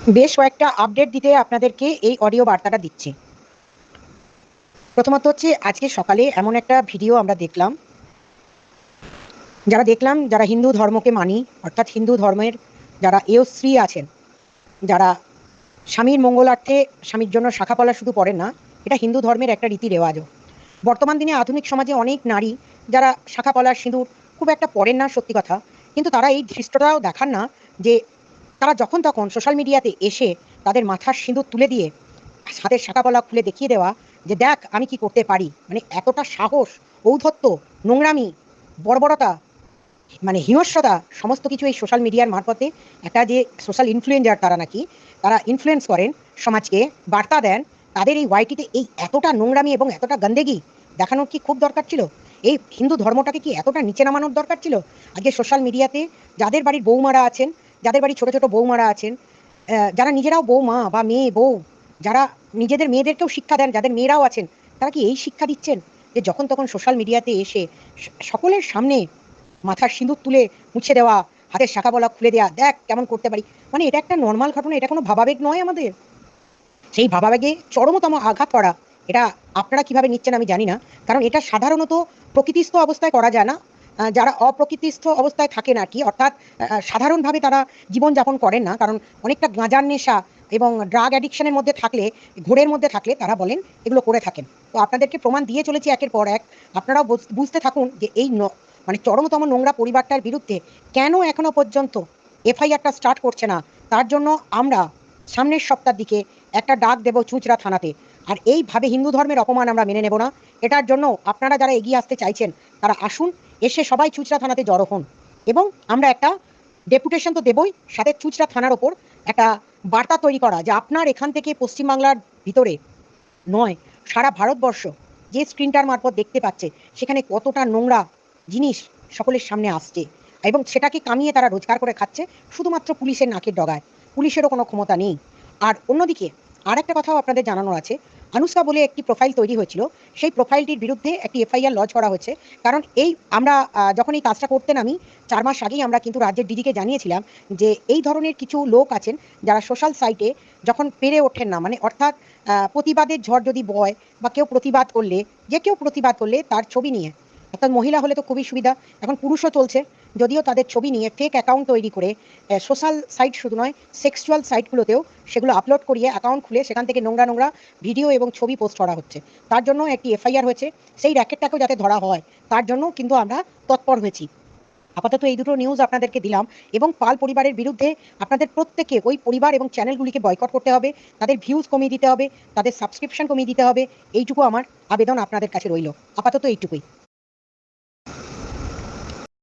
বেশ কয়েকটা আপডেট দিতে আপনাদেরকে এই অডিও বার্তাটা দিচ্ছি। প্রথমত হচ্ছে আজকে সকালে এমন একটা ভিডিও আমরা দেখলাম, যারা হিন্দু ধর্মকে মানি, অর্থাৎ হিন্দু ধর্মের যারা এয়শ্রী আছেন, যারা স্বামীর মঙ্গলার্থে স্বামীর জন্য শাঁখাপলা শুধু পড়েন না, এটা হিন্দু ধর্মের একটা রীতি রেওয়াজও। বর্তমান দিনে আধুনিক সমাজে অনেক নারী যারা শাঁখাপলার সিঁদুর খুব একটা পড়েন না, সত্যি কথা, কিন্তু তারা এই ধৃষ্টতাও দেখান না যে তারা যখন তখন সোশ্যাল মিডিয়াতে এসে তাদের মাথার সিঁদুর তুলে দিয়ে হাতের শাঁখাপলা খুলে দেখিয়ে দেওয়া যে দেখ আমি কি করতে পারি। মানে এতটা সাহস, ঔদ্ধত্য, নোংরামি, বর্বরতা, মানে হিংস্রতা, সমস্ত কিছু এই সোশ্যাল মিডিয়ার মারফতে একটা যে সোশ্যাল ইনফ্লুয়েঞ্জার তারা নাকি তারা ইনফ্লুয়েন্স করেন সমাজকে, বার্তা দেন, তাদের এই ওয়াইটিতে এই এতটা নোংরামি এবং এতটা গন্দেগি দেখানোর কি খুব দরকার ছিল? এই হিন্দু ধর্মটাকে কি এতটা নিচে নামানোর দরকার ছিল? আজকে সোশ্যাল মিডিয়াতে যাদের বাড়ির বৌমারা আছেন, যাদের বাড়ির ছোট ছোট বৌমারা আছেন, যারা নিজেরাও বৌমা বা মেয়ে বউ, যারা নিজেদের মেয়েদেরকেও শিক্ষা দেন, যাদের মেয়েরাও আছেন, তারা কি এই শিক্ষা দিচ্ছেন যে যখন তখন সোশ্যাল মিডিয়াতে এসে সকলের সামনে মাথার সিঁদুর তুলে মুছে দেওয়া, হাতের শাঁখাপলা খুলে দেওয়া, দেখ কেমন করতে পারি? মানে এটা একটা নর্মাল ঘটনা, এটা কোনো ভাবাবেগ নয় আমাদের। সেই ভাবাবেগে চরমতম আঘাত করা, এটা আপনারা কিভাবে নিচ্ছেন আমি জানি না, কারণ এটা সাধারণত প্রকৃতিস্থ অবস্থায় করা যায় না। যারা অপ্রকৃতিস্থ অবস্থায় থাকেন আর কি, অর্থাৎ সাধারণভাবে তারা জীবনযাপন করেন না, কারণ অনেকটা গাঁজার নেশা এবং ড্রাগ অ্যাডিকশনের মধ্যে থাকলে, ঘোরের মধ্যে থাকলে তারা বলেন এগুলো করে থাকেন। তো আপনাদেরকে প্রমাণ দিয়ে চলেছি একের পর এক, আপনারাও বুঝতে থাকুন যে এই মানে চরমতম নোংরা পরিবারটার বিরুদ্ধে কেন এখনো পর্যন্ত এফআইআরটা স্টার্ট করছে না। তার জন্য আমরা সামনের সপ্তাহের দিকে একটা ডাক দেব চুঁচড়া থানাতে। আর এইভাবে হিন্দু ধর্মের অপমান আমরা মেনে নেব না। এটার জন্য আপনারা যারা এগিয়ে আসতে চাইছেন তারা আসুন, এসে সবাই চুঁচড়া থানাতে জড়ো হন, এবং আমরা একটা ডেপুটেশন তো দেবই, সাথে চুঁচড়া থানার ওপর একটা বার্তা তৈরি করা যে আপনার এখান থেকে পশ্চিমবাংলার ভিতরে নয়, সারা ভারতবর্ষ যে স্ক্রিনটার মারফত দেখতে পাচ্ছে সেখানে কতটা নোংরা জিনিস সকলের সামনে আসছে, এবং সেটাকে কামিয়ে তারা রোজগার করে খাচ্ছে শুধুমাত্র পুলিশের নাকের ডগায়। পুলিশেরও কোনো ক্ষমতা নেই। আর অন্যদিকে আর একটা কথাও আপনাদের জানানোর আছে, আনুষ্কা বলে একটি প্রোফাইল তৈরি হয়েছিল, সেই প্রোফাইলটির বিরুদ্ধে একটি এফআইআর লজ করা হয়েছে। কারণ এই আমরা যখন এই কাজটা করতে নামি 4 মাস আগেই আমরা কিন্তু রাজ্যের ডিজিকে জানিয়েছিলাম যে এই ধরনের কিছু লোক আছেন যারা সোশ্যাল সাইটে যখন পেরে ওঠেন না, মানে অর্থাৎ প্রতিবাদের ঝড় যদি বয় বা কেউ প্রতিবাদ করলে, যে কেউ প্রতিবাদ করলে তার ছবি নিয়ে, অর্থাৎ মহিলা হলে তো খুবই সুবিধা, এখন পুরুষও চলছে, যদিও তাদের ছবি নিয়ে ফেক অ্যাকাউন্ট তৈরি করে সোশ্যাল সাইট শুধু নয়, সেক্সুয়াল সাইটগুলোতেও সেগুলো আপলোড করিয়ে অ্যাকাউন্ট খুলে সেখান থেকে নোংরা নোংরা ভিডিও এবং ছবি পোস্ট করা হচ্ছে। তার জন্য একটি এফআইআর হয়েছে, সেই র্যাকেটটাকেও যাতে ধরা হয় তার জন্য কিন্তু আমরা তৎপর হয়েছি। আপাতত এই দুটো নিউজ আপনাদেরকে দিলাম, এবং পাল পরিবারের বিরুদ্ধে আপনাদের প্রত্যেককে ওই পরিবার এবং চ্যানেলগুলিকে বয়কট করতে হবে, তাদের ভিউজ কমিয়ে দিতে হবে, তাদের সাবস্ক্রিপশন কমিয়ে দিতে হবে। এইটুকু আমার আবেদন আপনাদের কাছে রইল। আপাতত এইটুকুই।